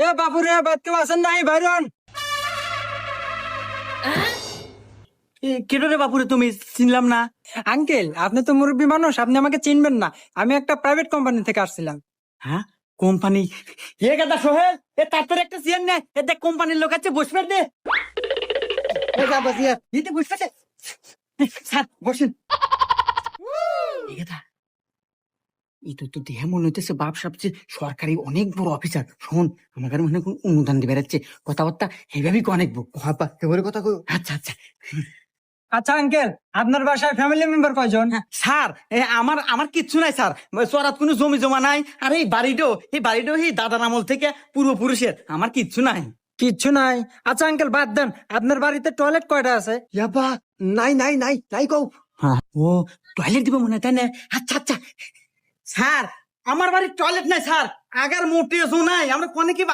এ বাপুরে বাদ কেউ আছেন নাই বাইরন? কেন রে বাপুরে, তুমি চিনলাম না। আঙ্কেল, আপনি তো মুরব্বী মানুষ, আপনি আমাকে চিনবেন না। আমি একটা প্রাইভেট কোম্পানি থেকে আসছিলাম। হ্যাঁ, কোম্পানি? এ গাদা সোহেল, এ তার তোর একটা চেয়ার নেই, এ দেখ কোম্পানির লোক আছে, বসবে দে। এ যা বসি, দিতে বসবে দে। স্যার বসেন। এ গাদা, এই তো দেহে মনে হইতেছে বাপ সবচেয়ে সরকারি অনেক বড় অফিসার। শোন, আমাকে মনে হয় কোন অনুদান দিবে যাচ্ছে, কথাবার্তা এইভাবেই অনেক বউ। এবারে কথা কই। আচ্ছা আচ্ছা। আচ্ছা আঙ্কেল, আপনার বাসায় ফ্যামিলি মেম্বার কয়জন? স্যার, আমার আমার কিচ্ছু নাই স্যার। চরাত কোনো জমি জমা নাই। আর এই বাড়িটাও এই দাদার আমল থেকে পূর্বপুরুষের। আমার কিচ্ছু নাই। কিচ্ছু নাই? আচ্ছা আঙ্কেল, বাদ দেন। আপনার বাড়িতে টয়লেট কয়টা আছে? ইয়াবা, নাই নাই নাই নাই কও। ও, টয়লেট দিব মনে হয়, তাই না? আচ্ছা আচ্ছা। স্যার, আমার বাড়ির টয়লেট নাই স্যার। আগার মোটেও নাই, আমরা কোনে কি